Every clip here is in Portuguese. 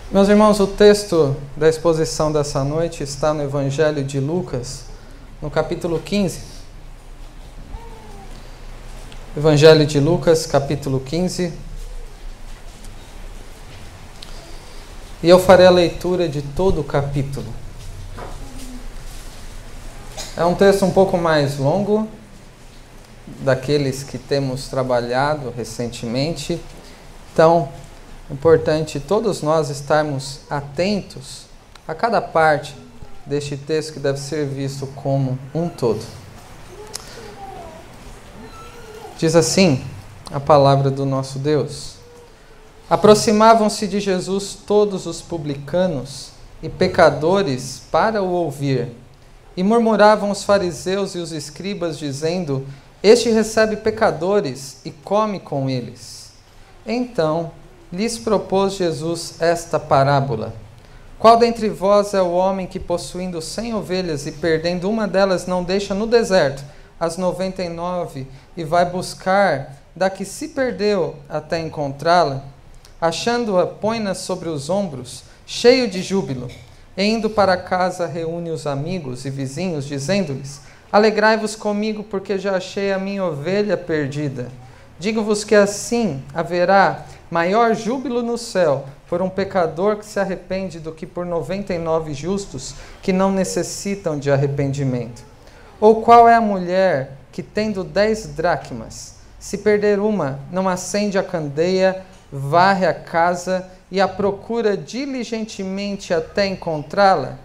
Meus irmãos, o texto da exposição dessa noite está no Evangelho de Lucas, no capítulo 15. Evangelho de Lucas, capítulo 15. E eu farei a leitura de todo o capítulo. É um texto um pouco mais longo, daqueles que temos trabalhado recentemente. Então, é importante todos nós estarmos atentos a cada parte deste texto que deve ser visto como um todo. Diz assim a palavra do nosso Deus: Aproximavam-se de Jesus todos os publicanos e pecadores para o ouvir, e murmuravam os fariseus e os escribas, dizendo: Este recebe pecadores e come com eles. Então lhes propôs Jesus esta parábola: Qual dentre vós é o homem que, possuindo 100 ovelhas e perdendo uma delas, não deixa no deserto as 99 e vai buscar da que se perdeu até encontrá-la? Achando-a, põe-na sobre os ombros, cheio de júbilo, e indo para casa reúne os amigos e vizinhos, dizendo-lhes: Alegrai-vos comigo, porque já achei a minha ovelha perdida. Digo-vos que assim haverá maior júbilo no céu por um pecador que se arrepende do que por 99 justos que não necessitam de arrependimento. Ou qual é a mulher que, tendo 10 dracmas, se perder uma, não acende a candeia, varre a casa e a procura diligentemente até encontrá-la?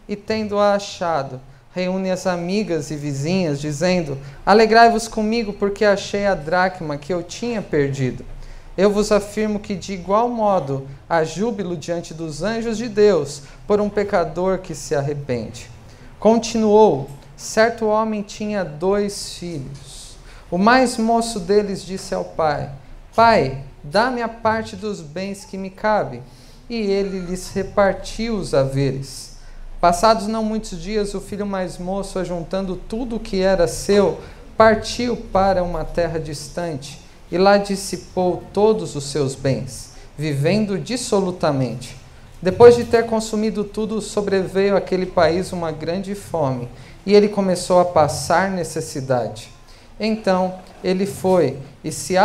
E tendo-a achado, reúne as amigas e vizinhas, dizendo: Alegrai-vos comigo, porque achei a dracma que eu tinha perdido. Eu vos afirmo que de igual modo há júbilo diante dos anjos de Deus por um pecador que se arrepende. Continuou: Certo homem tinha 2 filhos. O mais moço deles disse ao pai: Pai, dá-me a parte dos bens que me cabe. E ele lhes repartiu os haveres. Passados não muitos dias, o filho mais moço, ajuntando tudo o que era seu, partiu para uma terra distante e lá dissipou todos os seus bens, vivendo dissolutamente. Depois de ter consumido tudo, sobreveio àquele país uma grande fome, e ele começou a passar necessidade. Então ele foi e se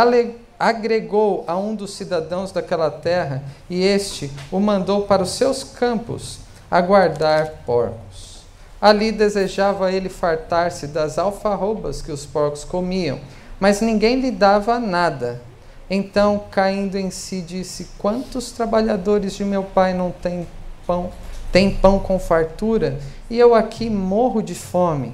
agregou a um dos cidadãos daquela terra, e este o mandou para os seus campos a guardar porcos. Ali desejava ele fartar-se das alfarrobas que os porcos comiam, mas ninguém lhe dava nada. Então, caindo em si, disse: Quantos trabalhadores de meu pai não têm pão com fartura, e eu aqui morro de fome?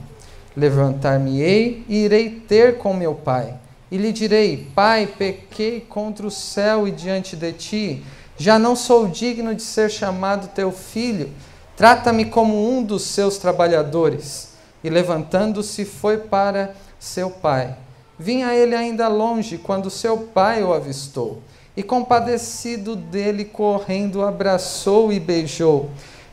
Levantar-me-ei e irei ter com meu pai, e lhe direi: Pai, pequei contra o céu e diante de ti, já não sou digno de ser chamado teu filho, trata-me como um dos seus trabalhadores. E levantando-se, foi para seu pai. Vinha ele ainda longe, quando seu pai o avistou, e compadecido dele, correndo, abraçou e beijou.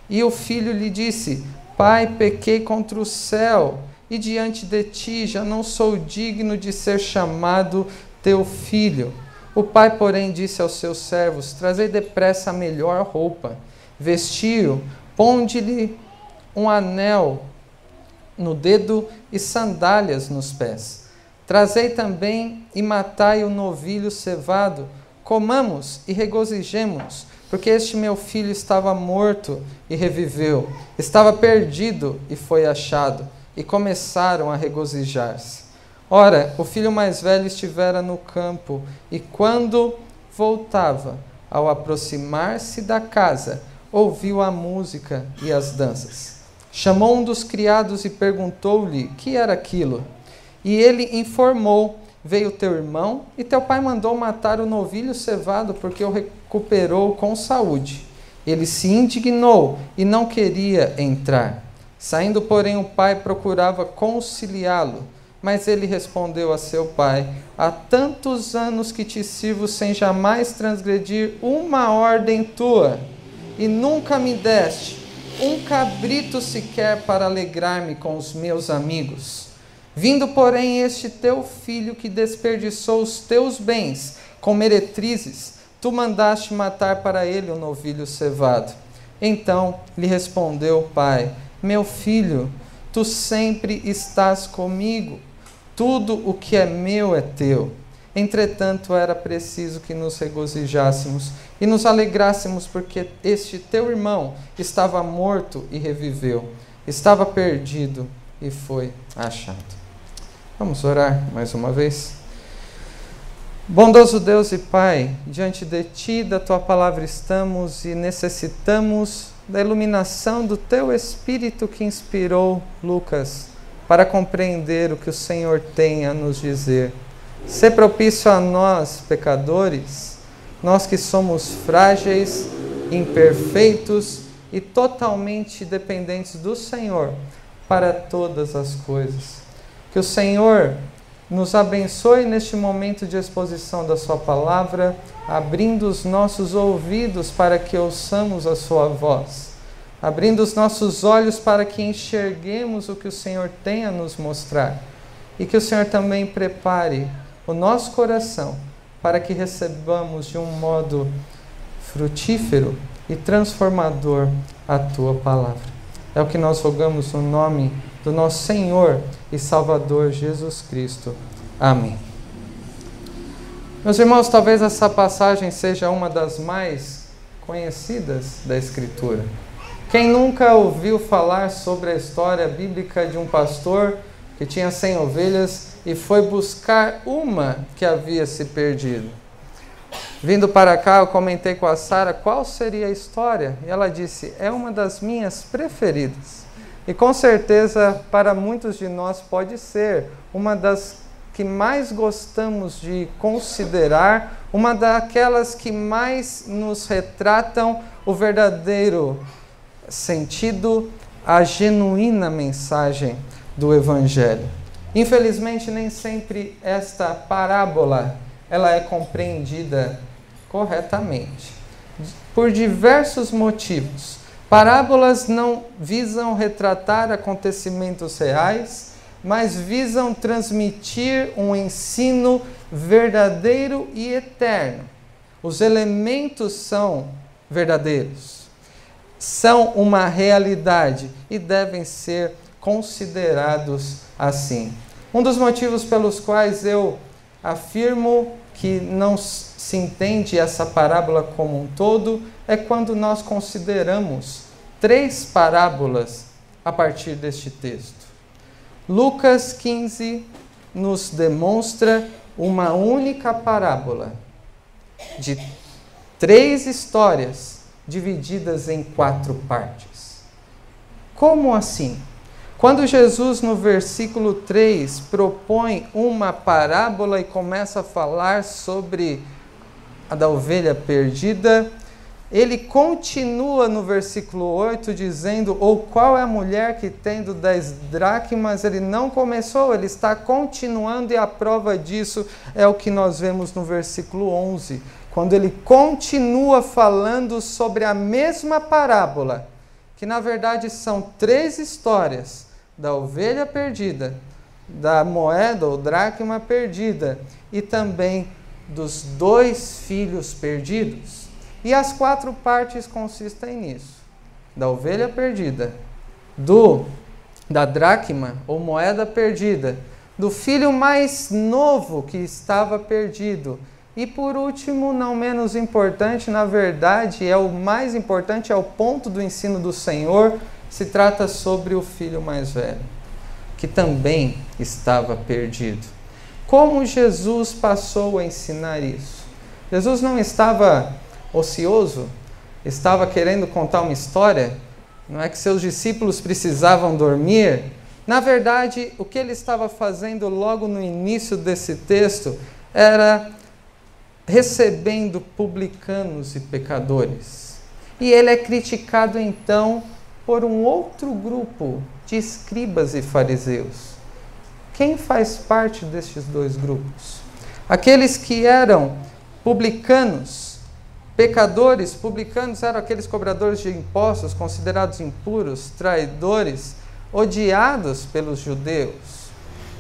E o filho lhe disse: Pai, pequei contra o céu e diante de ti, já não sou digno de ser chamado teu filho. O pai, porém, disse aos seus servos: Trazei depressa a melhor roupa, vestiu, ponde-lhe um anel no dedo e sandálias nos pés. Trazei também e matai o novilho cevado, comamos e regozijemo-nos, porque este meu filho estava morto e reviveu, estava perdido e foi achado. E começaram a regozijar-se. Ora, o filho mais velho estivera no campo, e quando voltava, ao aproximar-se da casa, ouviu a música e as danças. Chamou um dos criados e perguntou-lhe que era aquilo. E ele informou: Veio teu irmão, e teu pai mandou matar o novilho cevado, porque o recuperou com saúde. Ele se indignou e não queria entrar. Saindo, porém, o pai procurava conciliá-lo, mas ele respondeu a seu pai: Há tantos anos que te sirvo sem jamais transgredir uma ordem tua, e nunca me deste um cabrito sequer para alegrar-me com os meus amigos. Vindo, porém, este teu filho que desperdiçou os teus bens com meretrizes, tu mandaste matar para ele um novilho cevado. Então lhe respondeu o pai: meu filho, tu sempre estás comigo, tudo o que é meu é teu. Entretanto, era preciso que nos regozijássemos e nos alegrássemos, porque este teu irmão estava morto e reviveu, estava perdido e foi achado. Vamos orar mais uma vez? Bondoso Deus e Pai, diante de Ti, da Tua palavra estamos e necessitamos da iluminação do Teu Espírito que inspirou Lucas para compreender o que o Senhor tem a nos dizer. Sê propício a nós, pecadores, nós que somos frágeis, imperfeitos e totalmente dependentes do Senhor para todas as coisas. Que o Senhor nos abençoe neste momento de exposição da Sua palavra, abrindo os nossos ouvidos para que ouçamos a Sua voz, abrindo os nossos olhos para que enxerguemos o que o Senhor tem a nos mostrar, e que o Senhor também prepare o nosso coração para que recebamos de um modo frutífero e transformador a Tua palavra. É o que nós rogamos no nome do nosso Senhor e Salvador Jesus Cristo. Amém. Meus irmãos, talvez essa passagem seja uma das mais conhecidas da Escritura. Quem nunca ouviu falar sobre a história bíblica de um pastor que tinha 100 ovelhas e foi buscar uma que havia se perdido? Vindo para cá, eu comentei com a Sara qual seria a história, e ela disse: é uma das minhas preferidas. E com certeza, para muitos de nós, pode ser uma das que mais gostamos de considerar, uma daquelas que mais nos retratam o verdadeiro sentido, a genuína mensagem do Evangelho. Infelizmente, nem sempre esta parábola ela é compreendida corretamente, por diversos motivos. Parábolas não visam retratar acontecimentos reais, mas visam transmitir um ensino verdadeiro e eterno. Os elementos são verdadeiros, são uma realidade e devem ser considerados assim. Um dos motivos pelos quais eu afirmo que não se entende essa parábola como um todo é quando nós consideramos 3 parábolas a partir deste texto. Lucas 15 nos demonstra uma única parábola de 3 histórias divididas em 4 partes. Como assim? Quando Jesus, no versículo 3, propõe uma parábola e começa a falar sobre a da ovelha perdida, ele continua no versículo 8 dizendo: ou qual é a mulher que tendo 10 dracmas, ele não começou, ele está continuando, e a prova disso é o que nós vemos no versículo 11, quando ele continua falando sobre a mesma parábola, que na verdade são 3 histórias, da ovelha perdida, da moeda ou dracma perdida, e também dos 2 filhos perdidos. E as 4 partes consistem nisso: da ovelha perdida, da dracma ou moeda perdida, do filho mais novo que estava perdido, e por último, não menos importante, na verdade é o mais importante, é o ponto do ensino do Senhor, se trata sobre o filho mais velho, que também estava perdido. Como Jesus passou a ensinar isso? Jesus não estava ocioso, estava querendo contar uma história, não é que seus discípulos precisavam dormir. Na verdade, o que ele estava fazendo logo no início desse texto era recebendo publicanos e pecadores. E ele é criticado então por um outro grupo de escribas e fariseus. Quem faz parte destes 2 grupos? Aqueles que eram publicanos, pecadores. Publicanos eram aqueles cobradores de impostos, considerados impuros, traidores, odiados pelos judeus,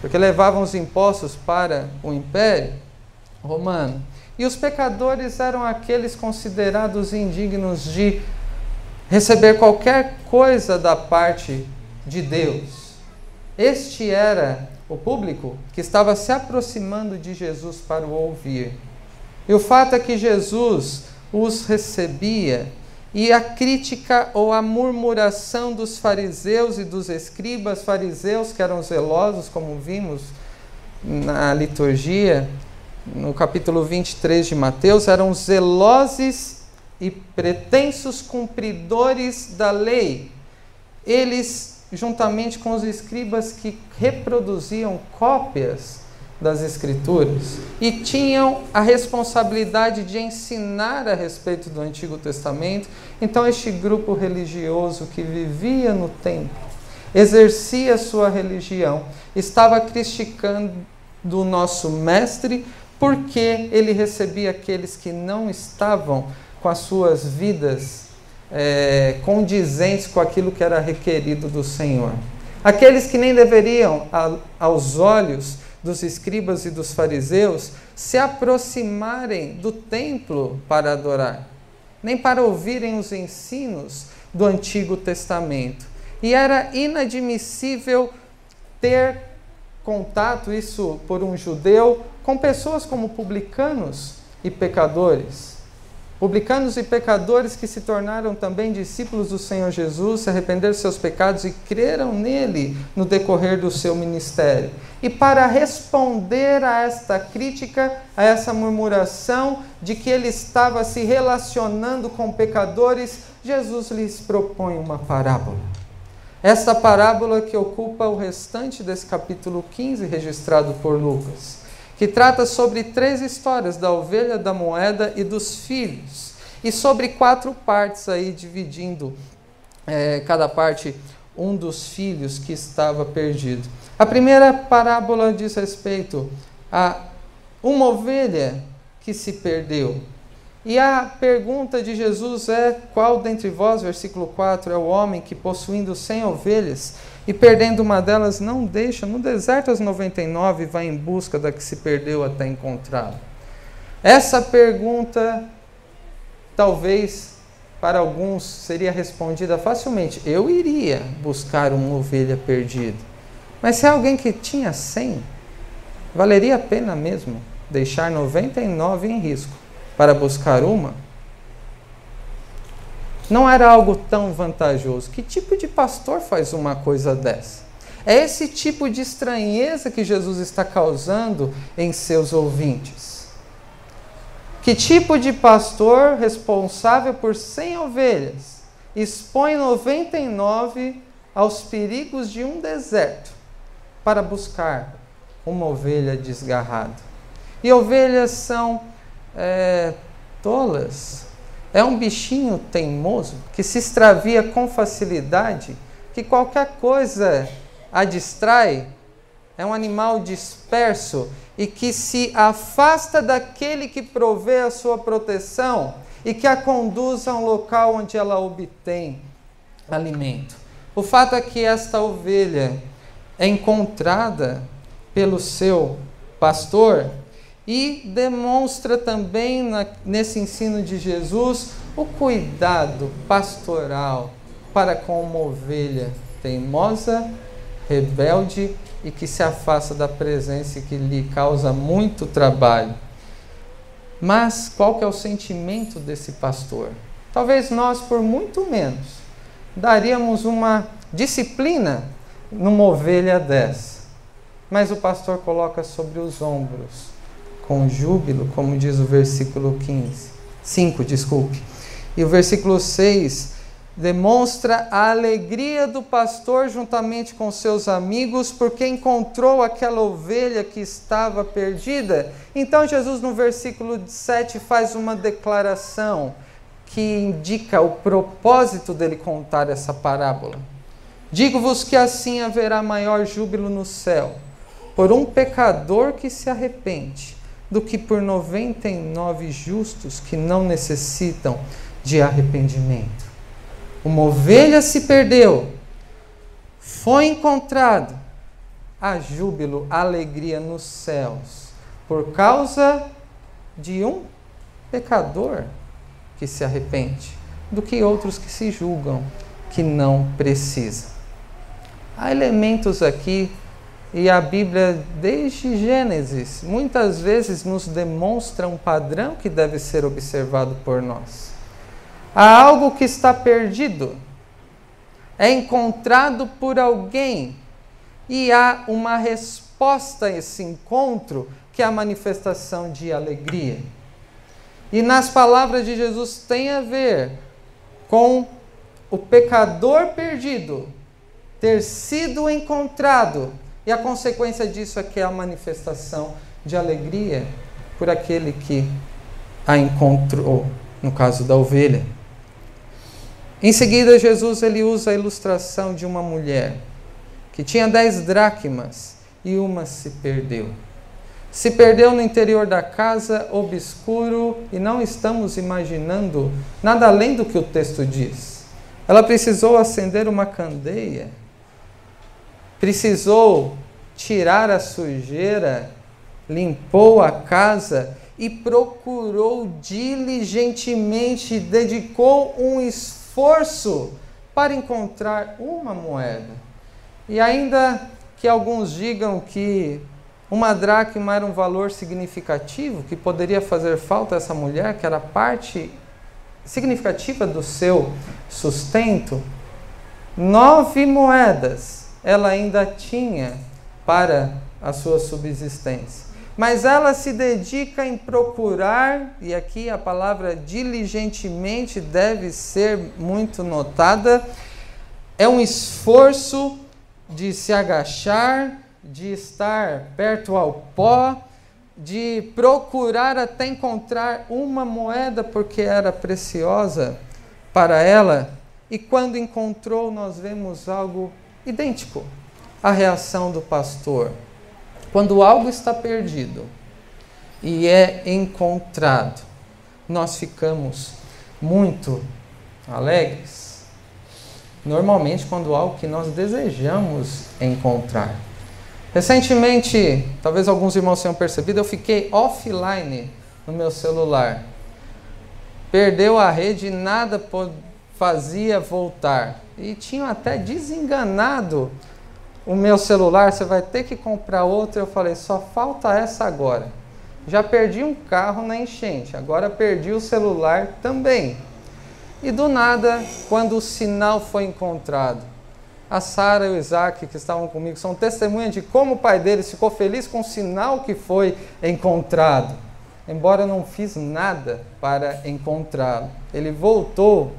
porque levavam os impostos para o Império Romano. E os pecadores eram aqueles considerados indignos de receber qualquer coisa da parte de Deus. Este era o público que estava se aproximando de Jesus para o ouvir. E o fato é que Jesus os recebia, e a crítica ou a murmuração dos fariseus e dos escribas, fariseus que eram zelosos, como vimos na liturgia, no capítulo 23 de Mateus, eram zelosos e pretensos cumpridores da lei. Eles, juntamente com os escribas que reproduziam cópias das Escrituras e tinham a responsabilidade de ensinar a respeito do Antigo Testamento, então este grupo religioso que vivia no templo, exercia sua religião, estava criticando o nosso mestre porque ele recebia aqueles que não estavam com as suas vidas condizentes com aquilo que era requerido do Senhor. Aqueles que nem deveriam, aos olhos dos escribas e dos fariseus, se aproximarem do templo para adorar, nem para ouvirem os ensinos do Antigo Testamento. E era inadmissível ter contato, isso por um judeu, com pessoas como publicanos e pecadores. Publicanos e pecadores que se tornaram também discípulos do Senhor Jesus, se arrependeram de seus pecados e creram nele no decorrer do seu ministério. E para responder a esta crítica, a essa murmuração de que ele estava se relacionando com pecadores, Jesus lhes propõe uma parábola. Esta parábola que ocupa o restante desse capítulo 15, registrado por Lucas, que trata sobre 3 histórias, da ovelha, da moeda e dos filhos, e sobre 4 partes aí, dividindo cada parte um dos filhos que estava perdido. A primeira parábola diz respeito a uma ovelha que se perdeu. E a pergunta de Jesus é: qual dentre vós, versículo 4, é o homem que, possuindo 100 ovelhas e perdendo uma delas, não deixa no deserto as 99 e vai em busca da que se perdeu até encontrá-la? Essa pergunta, talvez para alguns, seria respondida facilmente: eu iria buscar uma ovelha perdida. Mas se é alguém que tinha 100, valeria a pena mesmo deixar 99 em risco para buscar uma? Não era algo tão vantajoso. Que tipo de pastor faz uma coisa dessa? É esse tipo de estranheza que Jesus está causando em seus ouvintes. Que tipo de pastor responsável por 100 ovelhas expõe 99 aos perigos de um deserto para buscar uma ovelha desgarrada? E ovelhas são tolas. É um bichinho teimoso que se extravia com facilidade, que qualquer coisa a distrai. É um animal disperso e que se afasta daquele que provê a sua proteção e que a conduz a um local onde ela obtém alimento. O fato é que esta ovelha é encontrada pelo seu pastor e demonstra também nesse ensino de Jesus o cuidado pastoral para com uma ovelha teimosa, rebelde e que se afasta da presença e que lhe causa muito trabalho. Mas qual que é o sentimento desse pastor? Talvez nós, por muito menos, daríamos uma disciplina numa ovelha dessa. Mas o pastor coloca sobre os ombros com júbilo, como diz o versículo 5. E o versículo 6 demonstra a alegria do pastor juntamente com seus amigos, porque encontrou aquela ovelha que estava perdida. Então Jesus, no versículo 7, faz uma declaração que indica o propósito dele contar essa parábola. Digo-vos que assim haverá maior júbilo no céu por um pecador que se arrepende, do que por 99 justos que não necessitam de arrependimento. Uma ovelha se perdeu, foi encontrado, há júbilo, alegria nos céus, por causa de um pecador que se arrepende do que outros que se julgam que não precisam. Há elementos aqui, e a Bíblia, desde Gênesis, muitas vezes nos demonstra um padrão que deve ser observado por nós. Há algo que está perdido, é encontrado por alguém, e há uma resposta a esse encontro, que é a manifestação de alegria. E nas palavras de Jesus tem a ver com o pecador perdido ter sido encontrado, e a consequência disso é que é a manifestação de alegria por aquele que a encontrou, no caso da ovelha. Em seguida, Jesus ele usa a ilustração de uma mulher que tinha 10 dracmas e uma se perdeu. Se perdeu no interior da casa, obscuro, e não estamos imaginando nada além do que o texto diz. Ela precisou acender uma candeia, precisou tirar a sujeira, limpou a casa e procurou diligentemente, dedicou um esforço para encontrar uma moeda. E ainda que alguns digam que uma dracma era um valor significativo, que poderia fazer falta a essa mulher, que era parte significativa do seu sustento, 9 moedas ela ainda tinha para a sua subsistência. Mas ela se dedica em procurar, e aqui a palavra diligentemente deve ser muito notada, é um esforço de se agachar, de estar perto ao pó, de procurar até encontrar uma moeda, porque era preciosa para ela. E quando encontrou, nós vemos algo idêntico à reação do pastor. Quando algo está perdido e é encontrado, nós ficamos muito alegres. Normalmente, quando algo que nós desejamos encontrar. Recentemente, talvez alguns irmãos tenham percebido, eu fiquei offline no meu celular. Perdeu a rede e nada fazia voltar. E tinham até desenganado o meu celular, você vai ter que comprar outro. Eu falei, só falta essa agora. Já perdi um carro na enchente, agora perdi o celular também. E do nada, quando o sinal foi encontrado, a Sara e o Isaac, que estavam comigo, são testemunhas de como o pai deles ficou feliz com o sinal que foi encontrado. Embora eu não fiz nada para encontrá-lo. Ele voltou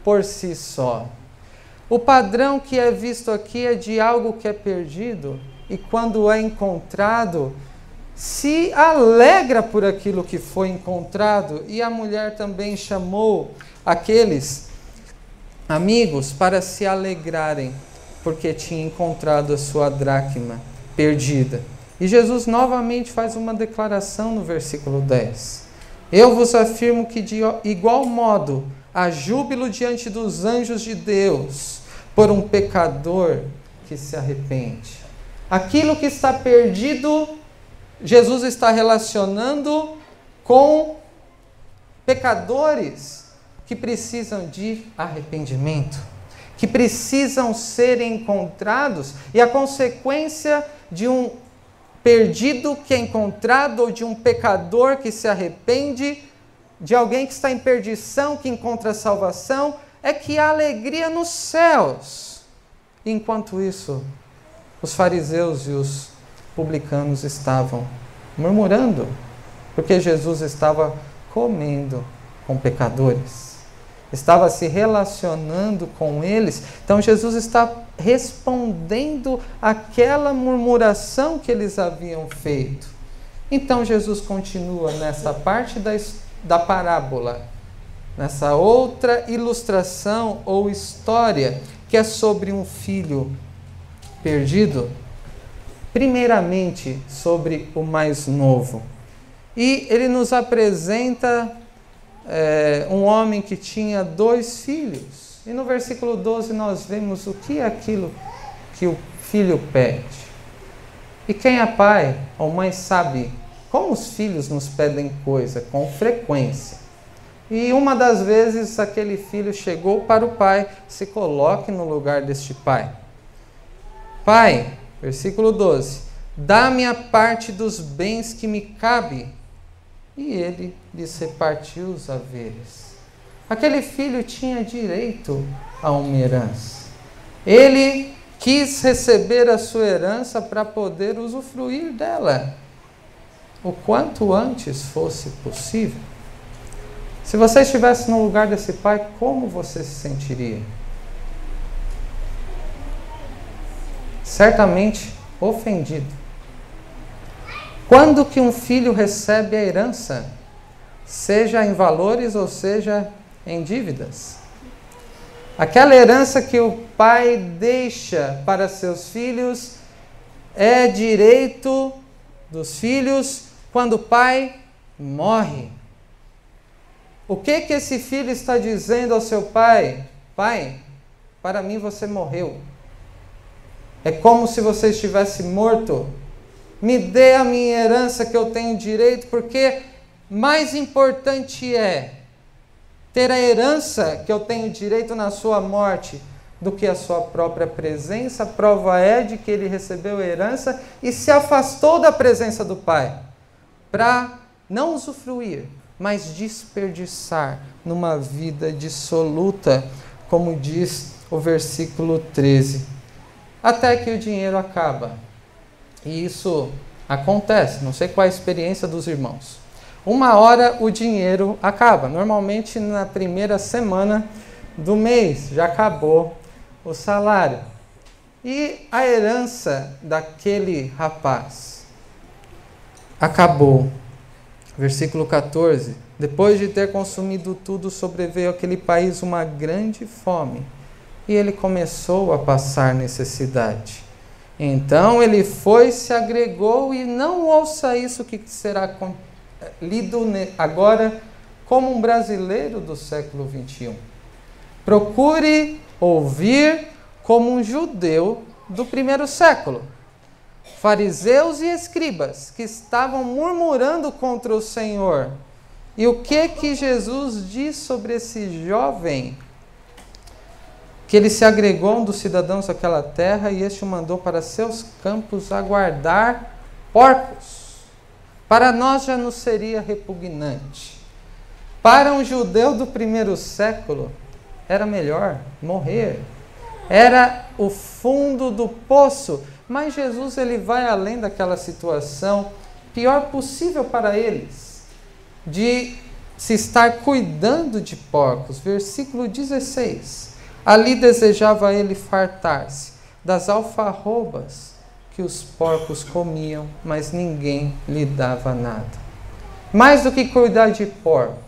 por si só. O padrão que é visto aqui é de algo que é perdido, e quando é encontrado, se alegra por aquilo que foi encontrado. E a mulher também chamou aqueles amigos para se alegrarem, porque tinha encontrado a sua dracma perdida. E Jesus novamente faz uma declaração no versículo 10. Eu vos afirmo que de igual modo há júbilo diante dos anjos de Deus por um pecador que se arrepende. Aquilo que está perdido, Jesus está relacionando com pecadores que precisam de arrependimento, que precisam ser encontrados, e a consequência de um perdido que é encontrado, ou de um pecador que se arrepende, de alguém que está em perdição, que encontra salvação, é que há alegria nos céus. Enquanto isso, os fariseus e os publicanos estavam murmurando, porque Jesus estava comendo com pecadores, estava se relacionando com eles. Então Jesus está respondendo àquela murmuração que eles haviam feito. Então Jesus continua nessa parte da parábola, nessa outra ilustração ou história, que é sobre um filho perdido, primeiramente sobre o mais novo. E ele nos apresenta um homem que tinha 2 filhos. E no versículo 12 nós vemos o que é aquilo que o filho pede. E quem é pai ou mãe sabe como os filhos nos pedem coisa com frequência. E uma das vezes aquele filho chegou para o pai, se coloque no lugar deste pai. Pai, versículo 12, dá-me a parte dos bens que me cabe. E ele lhes repartiu os haveres. Aquele filho tinha direito a uma herança. Ele quis receber a sua herança para poder usufruir dela o quanto antes fosse possível. Se você estivesse no lugar desse pai, como você se sentiria? Certamente ofendido. Quando que um filho recebe a herança? Seja em valores ou seja em dívidas. Aquela herança que o pai deixa para seus filhos é direito dos filhos quando o pai morre. O que esse filho está dizendo ao seu pai? Pai, para mim você morreu. É como se você estivesse morto. Me dê a minha herança que eu tenho direito, porque mais importante é ter a herança que eu tenho direito na sua morte do que a sua própria presença. A prova é de que ele recebeu a herança e se afastou da presença do pai para não usufruir, mas desperdiçar numa vida dissoluta, como diz o versículo 13. Até que o dinheiro acaba. E isso acontece, não sei qual é a experiência dos irmãos. Uma hora o dinheiro acaba, normalmente na primeira semana do mês, já acabou o salário. E a herança daquele rapaz acabou. Versículo 14. Depois de ter consumido tudo, sobreveio àquele país uma grande fome, e ele começou a passar necessidade. Então ele foi, se agregou, e não ouça isso que será lido agora como um brasileiro do século 21. Procure ouvir como um judeu do primeiro século. Fariseus e escribas que estavam murmurando contra o Senhor. E o que Jesus diz sobre esse jovem? Que ele se agregou a um dos cidadãos daquela terra e este o mandou para seus campos a guardar porcos. Para nós já nos seria repugnante. Para um judeu do primeiro século, era melhor morrer. Era o fundo do poço. Mas Jesus ele vai além daquela situação pior possível para eles, de se estar cuidando de porcos. Versículo 16. Ali desejava ele fartar-se das alfarrobas que os porcos comiam, mas ninguém lhe dava nada. Mais do que cuidar de porcos,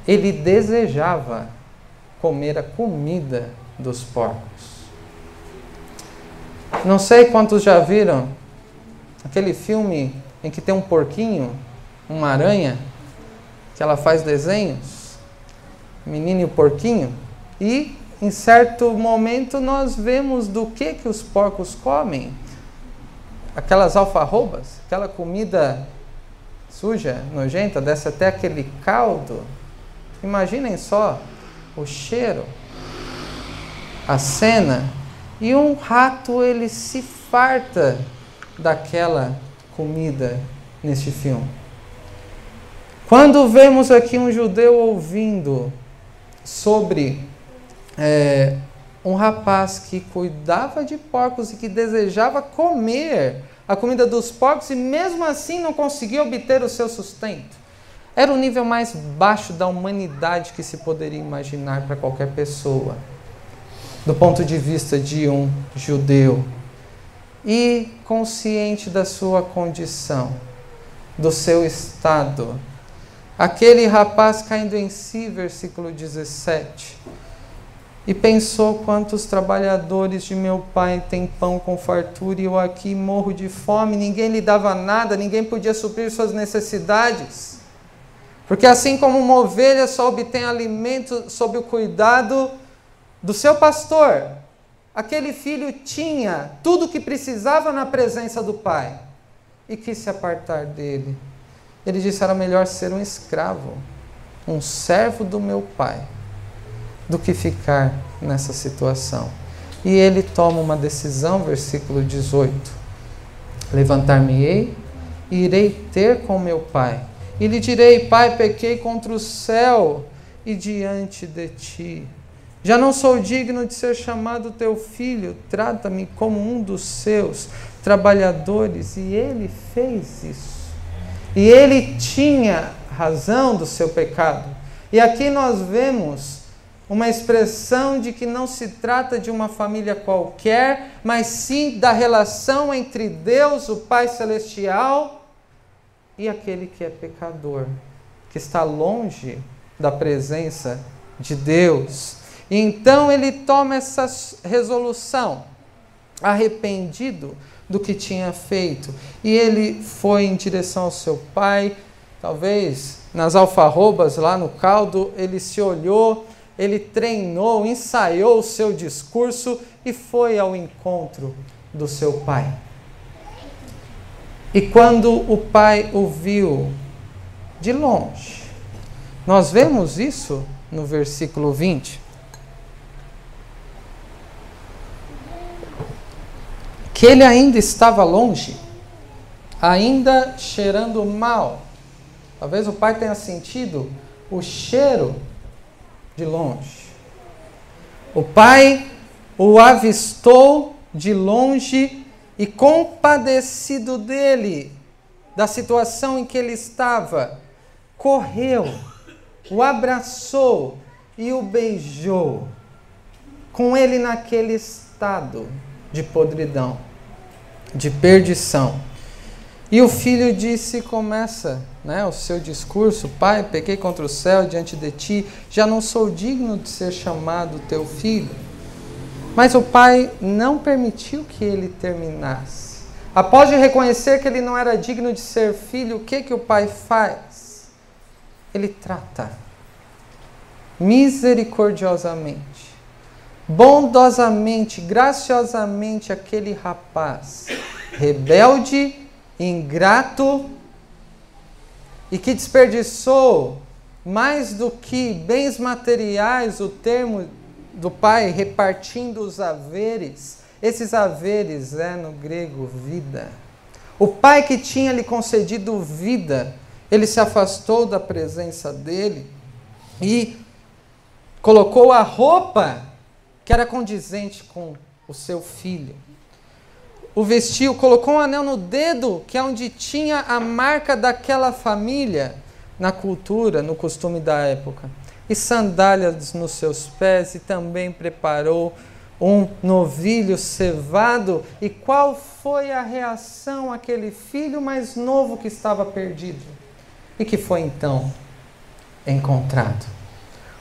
ele desejava comer a comida dos porcos. Não sei quantos já viram aquele filme em que tem um porquinho, uma aranha, que ela faz desenhos, o menino e o porquinho, e em certo momento nós vemos do que os porcos comem. Aquelas alfarrobas, aquela comida suja, nojenta, desce até aquele caldo. Imaginem só o cheiro, a cena. E um rato, ele se farta daquela comida neste filme. Quando vemos aqui um judeu ouvindo sobre um rapaz que cuidava de porcos e que desejava comer a comida dos porcos e mesmo assim não conseguia obter o seu sustento. Era o nível mais baixo da humanidade que se poderia imaginar para qualquer pessoa, do ponto de vista de um judeu. E consciente da sua condição, do seu estado, aquele rapaz caindo em si, versículo 17, e pensou: quantos trabalhadores de meu pai têm pão com fartura e eu aqui morro de fome, ninguém lhe dava nada, ninguém podia suprir suas necessidades. Porque assim como uma ovelha só obtém alimento sob o cuidado do seu pastor, aquele filho tinha tudo o que precisava na presença do pai. e quis se apartar dele. Ele disse: era melhor ser um escravo, um servo do meu pai, do que ficar nessa situação. E ele toma uma decisão, versículo 18: levantar-me-ei e irei ter com meu pai, e lhe direi: Pai, pequei contra o céu e diante de ti. Já não sou digno de ser chamado teu filho, trata-me como um dos seus trabalhadores. E ele fez isso. E ele tinha razão do seu pecado. E aqui nós vemos uma expressão de que não se trata de uma família qualquer, mas sim da relação entre Deus, o Pai Celestial, e aquele que é pecador, que está longe da presença de Deus. E então ele toma essa resolução, arrependido do que tinha feito. E ele foi em direção ao seu pai, talvez nas alfarrobas, lá no caldo, ele se olhou, ele treinou, ensaiou o seu discurso e foi ao encontro do seu pai. E quando o pai o viu de longe, nós vemos isso no versículo 20. Que ele ainda estava longe, ainda cheirando mal. Talvez o pai tenha sentido o cheiro de longe. O pai o avistou de longe e, compadecido dele, da situação em que ele estava, correu, o abraçou e o beijou, com ele naquele estado de podridão, de perdição. E o filho disse, começa o seu discurso: Pai, pequei contra o céu diante de ti, já não sou digno de ser chamado teu filho. Mas o pai não permitiu que ele terminasse. Após de reconhecer que ele não era digno de ser filho, o que o pai faz? Ele trata misericordiosamente, bondosamente, graciosamente aquele rapaz rebelde, ingrato e que desperdiçou mais do que bens materiais, o termo do pai repartindo os haveres. Esses haveres no grego vida. O pai que tinha lhe concedido vida, ele se afastou da presença dele e colocou a roupa que era condizente com o seu filho. O vestiu, colocou um anel no dedo, que é onde tinha a marca daquela família, na cultura, no costume da época. E sandálias nos seus pés, e também preparou um novilho cevado. E qual foi a reação àquele filho mais novo que estava perdido? E que foi então encontrado?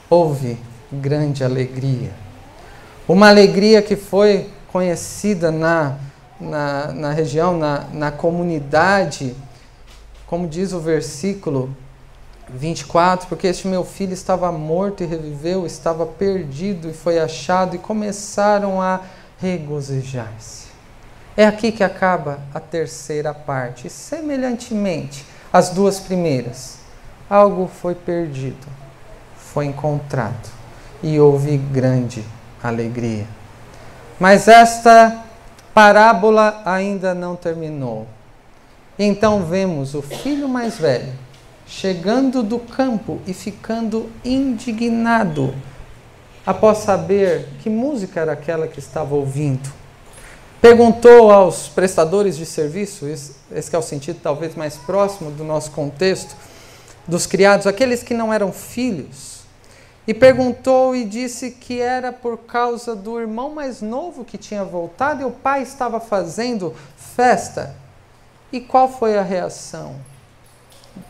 Houve grande alegria. Uma alegria que foi conhecida na região, na comunidade, como diz o versículo 24, porque este meu filho estava morto e reviveu, estava perdido e foi achado, e começaram a regozijar-se. É aqui que acaba a terceira parte. E semelhantemente às duas primeiras, algo foi perdido, foi encontrado e houve grande alegria. Mas esta parábola ainda não terminou. Então vemos o filho mais velho chegando do campo e ficando indignado após saber que música era aquela que estava ouvindo. Perguntou aos prestadores de serviço, esse que é o sentido talvez mais próximo do nosso contexto, dos criados, aqueles que não eram filhos, e perguntou e disse que era por causa do irmão mais novo que tinha voltado e o pai estava fazendo festa. E qual foi a reação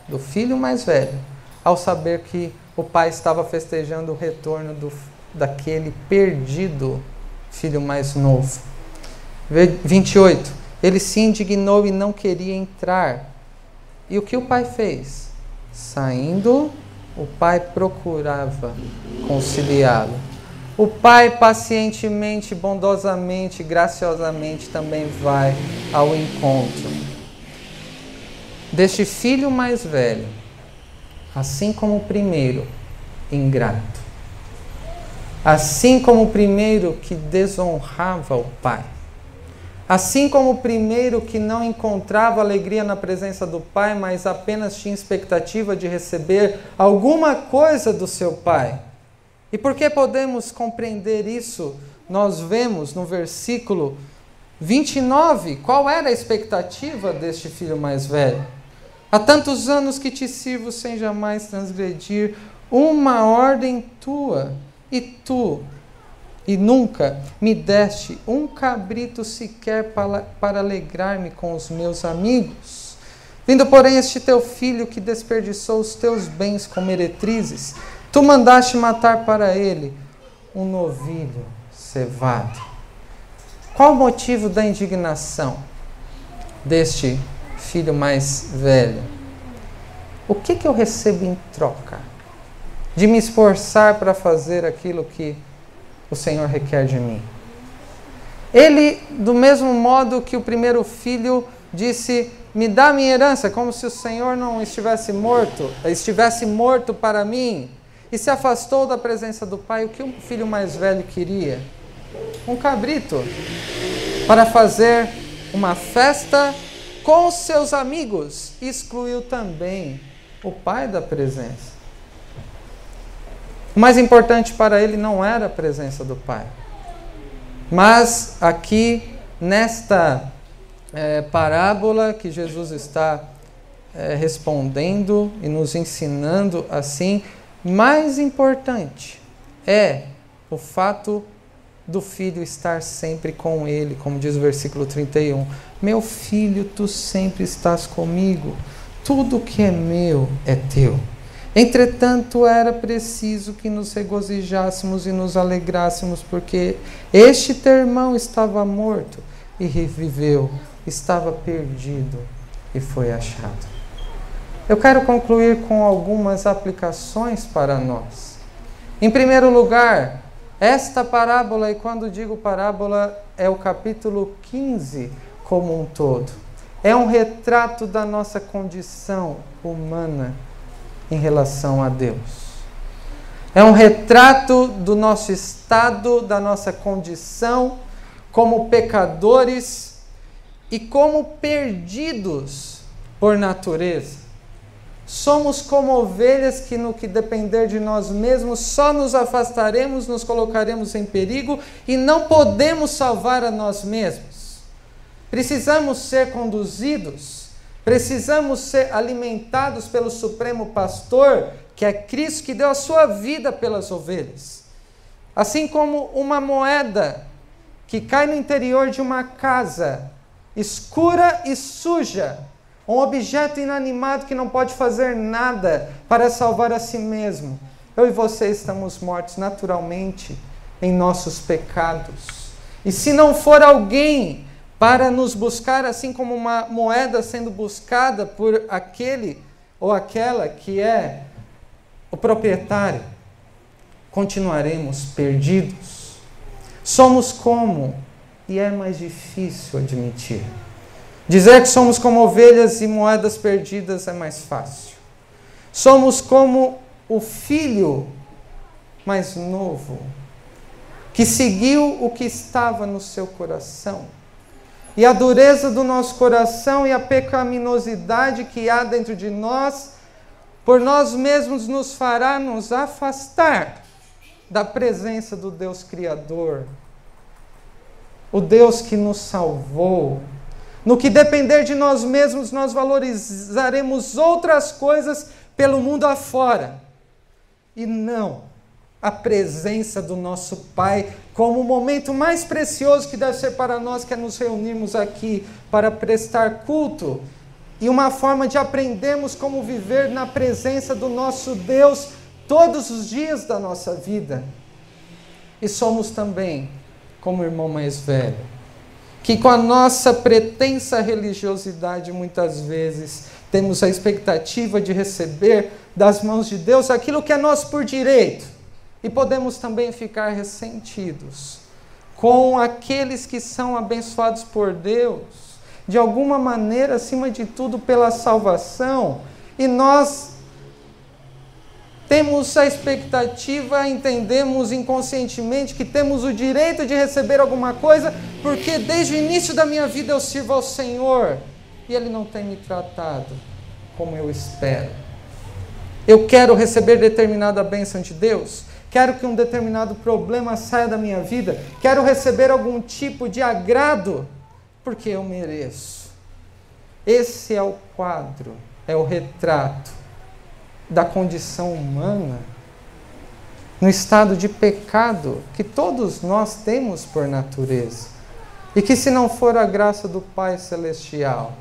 do filho mais velho ao saber que o pai estava festejando o retorno daquele perdido filho mais novo? 28. Ele se indignou e não queria entrar. E o que o pai fez? Saindo, o pai procurava conciliá-lo. O pai pacientemente, bondosamente, graciosamente também vai ao encontro. deste filho mais velho, assim como o primeiro, ingrato. Assim como o primeiro que desonrava o pai. Assim como o primeiro que não encontrava alegria na presença do pai, mas apenas tinha expectativa de receber alguma coisa do seu pai. E por que podemos compreender isso? Nós vemos no versículo 29, qual era a expectativa deste filho mais velho? Há tantos anos que te sirvo sem jamais transgredir uma ordem tua, e nunca me deste um cabrito sequer para alegrar-me com os meus amigos. Vindo, porém, este teu filho que desperdiçou os teus bens com meretrizes, tu mandaste matar para ele um novilho cevado. Qual o motivo da indignação deste filho mais velho? O que eu recebo em troca de me esforçar para fazer aquilo que o Senhor requer de mim? Ele, do mesmo modo que o primeiro filho disse, me dá minha herança, como se o Senhor não estivesse morto para mim, e se afastou da presença do pai. O que o filho mais velho queria? Um cabrito, para fazer uma festa com os seus amigos. Excluiu também o pai da presença. O mais importante para ele não era a presença do pai. Mas aqui, nesta parábola que Jesus está respondendo e nos ensinando assim, mais importante é o fato do filho estar sempre com ele, como diz o versículo 31. Meu filho, tu sempre estás comigo, tudo que é meu é teu. Entretanto, era preciso que nos regozijássemos e nos alegrássemos, porque este teu irmão estava morto e reviveu, estava perdido e foi achado. Eu quero concluir com algumas aplicações para nós. Em primeiro lugar, esta parábola, e quando digo parábola, é o capítulo 15 como um todo. É um retrato da nossa condição humana em relação a Deus. É um retrato do nosso estado, da nossa condição como pecadores e como perdidos por natureza. Somos como ovelhas que, no que depender de nós mesmos, só nos afastaremos, nos colocaremos em perigo e não podemos salvar a nós mesmos. Precisamos ser conduzidos, precisamos ser alimentados pelo Supremo Pastor, que é Cristo, que deu a sua vida pelas ovelhas. Assim como uma moeda que cai no interior de uma casa, escura e suja, um objeto inanimado que não pode fazer nada para salvar a si mesmo. Eu e você estamos mortos naturalmente em nossos pecados. E se não for alguém para nos buscar, assim como uma moeda sendo buscada por aquele ou aquela que é o proprietário, continuaremos perdidos. Somos como, e é mais difícil admitir. Dizer que somos como ovelhas e moedas perdidas é mais fácil. Somos como o filho mais novo, que seguiu o que estava no seu coração. E a dureza do nosso coração e a pecaminosidade que há dentro de nós, por nós mesmos nos fará nos afastar da presença do Deus Criador, o Deus que nos salvou. No que depender de nós mesmos, nós valorizaremos outras coisas pelo mundo afora, e não a presença do nosso Pai, como o momento mais precioso que deve ser para nós, que é nos reunirmos aqui para prestar culto, e uma forma de aprendermos como viver na presença do nosso Deus todos os dias da nossa vida. E somos também como o irmão mais velho, que com a nossa pretensa religiosidade muitas vezes temos a expectativa de receber das mãos de Deus aquilo que é nosso por direito, e podemos também ficar ressentidos com aqueles que são abençoados por Deus, de alguma maneira, acima de tudo, pela salvação. E nós temos a expectativa, entendemos inconscientemente que temos o direito de receber alguma coisa, porque desde o início da minha vida eu sirvo ao Senhor e Ele não tem me tratado como eu espero. Eu quero receber determinada bênção de Deus, quero que um determinado problema saia da minha vida, quero receber algum tipo de agrado, porque eu mereço. Esse é o quadro, é o retrato da condição humana, no estado de pecado que todos nós temos por natureza. E que se não for a graça do Pai Celestial,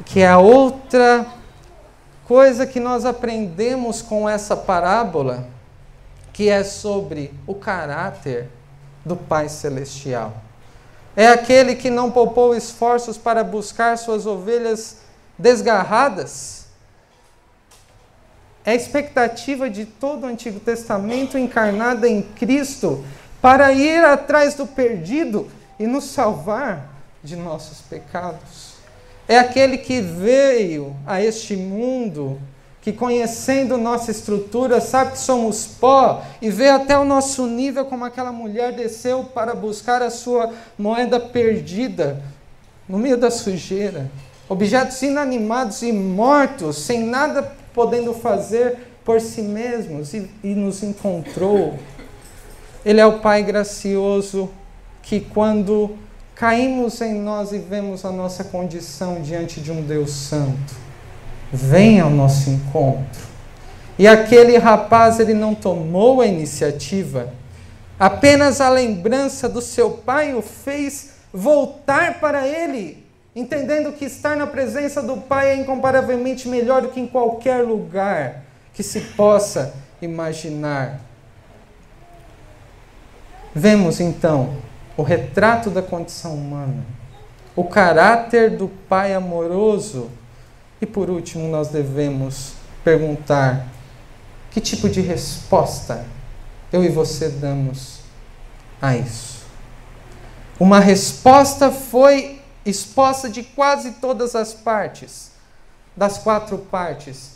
que é a outra coisa que nós aprendemos com essa parábola, que é sobre o caráter do Pai Celestial. É aquele que não poupou esforços para buscar suas ovelhas desgarradas. É a expectativa de todo o Antigo Testamento encarnada em Cristo para ir atrás do perdido e nos salvar de nossos pecados. É aquele que veio a este mundo, que conhecendo nossa estrutura, sabe que somos pó e vê até o nosso nível como aquela mulher desceu para buscar a sua moeda perdida no meio da sujeira. Objetos inanimados e mortos, sem nada podendo fazer por si mesmos, e nos encontrou. Ele é o Pai gracioso que, quando caímos em nós e vemos a nossa condição diante de um Deus santo, vem ao nosso encontro. E aquele rapaz, ele não tomou a iniciativa, apenas a lembrança do seu pai o fez voltar para ele, entendendo que estar na presença do Pai é incomparavelmente melhor do que em qualquer lugar que se possa imaginar. Vemos então o retrato da condição humana, o caráter do Pai amoroso, e por último nós devemos perguntar: que tipo de resposta eu e você damos a isso? Uma resposta foi exposta de quase todas as partes, das 4 partes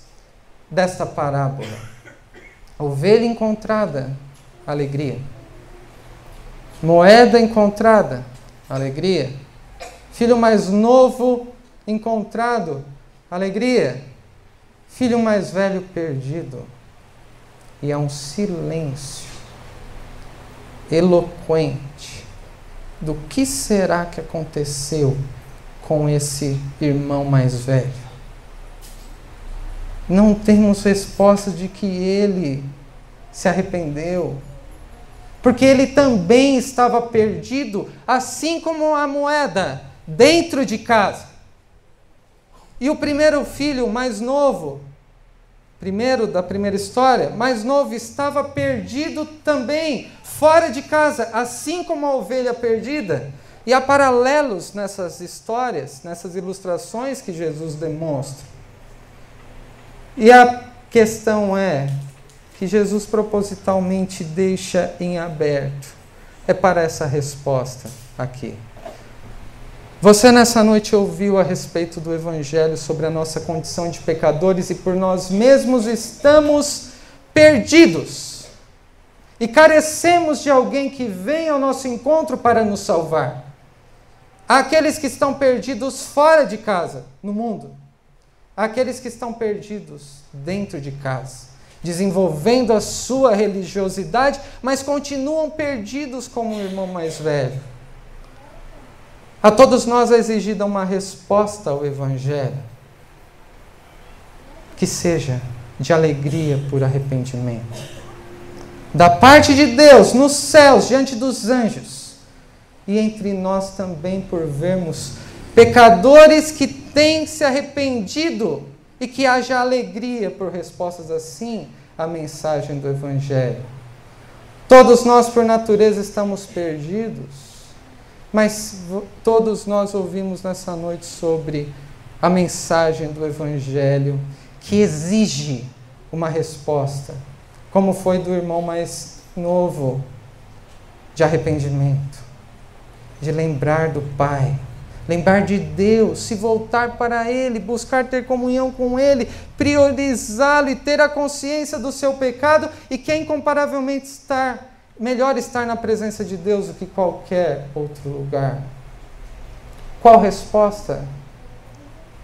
desta parábola. Ovelha encontrada, alegria. Moeda encontrada, alegria. Filho mais novo encontrado, alegria. Filho mais velho perdido. E há um silêncio eloquente do que será que aconteceu com esse irmão mais velho. Não temos resposta de que ele se arrependeu, porque ele também estava perdido, assim como a moeda, dentro de casa. E o primeiro filho, mais novo, primeiro da primeira história, mais novo, estava perdido também, fora de casa, assim como a ovelha perdida. E há paralelos nessas histórias, nessas ilustrações que Jesus demonstra. E a questão é que Jesus propositalmente deixa em aberto. É para essa resposta aqui. Você nessa noite ouviu a respeito do Evangelho sobre a nossa condição de pecadores e por nós mesmos estamos perdidos. E carecemos de alguém que venha ao nosso encontro para nos salvar. Há aqueles que estão perdidos fora de casa, no mundo. Há aqueles que estão perdidos dentro de casa, desenvolvendo a sua religiosidade, mas continuam perdidos como o irmão mais velho. A todos nós é exigida uma resposta ao Evangelho, que seja de alegria por arrependimento. Da parte de Deus, nos céus, diante dos anjos, e entre nós também por vermos pecadores que têm se arrependido e que haja alegria por respostas assim à mensagem do Evangelho. Todos nós, por natureza, estamos perdidos, mas todos nós ouvimos nessa noite sobre a mensagem do Evangelho que exige uma resposta, como foi do irmão mais novo, de arrependimento, de lembrar do Pai, Lembrar de Deus, se voltar para Ele, buscar ter comunhão com Ele, priorizá-lo e ter a consciência do seu pecado e que é incomparavelmente melhor estar na presença de Deus do que qualquer outro lugar. Qual resposta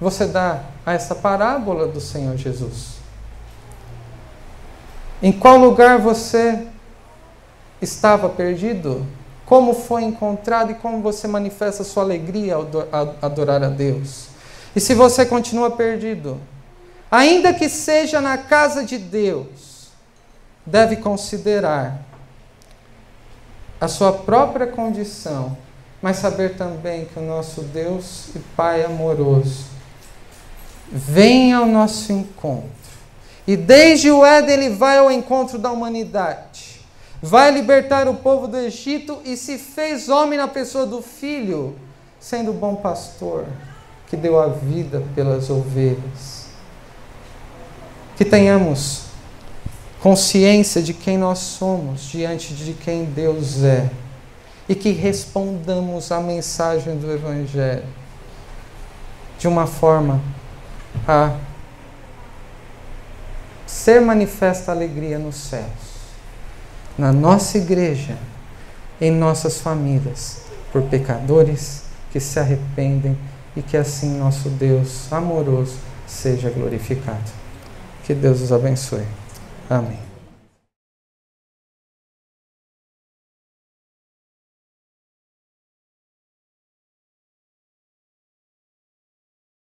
você dá a essa parábola do Senhor Jesus? Em qual lugar você estava perdido? Como foi encontrado e como você manifesta sua alegria ao adorar a Deus? E se você continua perdido, ainda que seja na casa de Deus, deve considerar a sua própria condição, mas saber também que o nosso Deus e Pai amoroso vem ao nosso encontro. E desde o Éden Ele vai ao encontro da humanidade. Vai libertar o povo do Egito e se fez homem na pessoa do Filho, sendo o bom pastor que deu a vida pelas ovelhas. Que tenhamos consciência de quem nós somos diante de quem Deus é e que respondamos à mensagem do Evangelho de uma forma a ser manifesta a alegria nos céus, na nossa igreja, em nossas famílias, por pecadores que se arrependem e que assim nosso Deus amoroso seja glorificado. Que Deus os abençoe. Amém.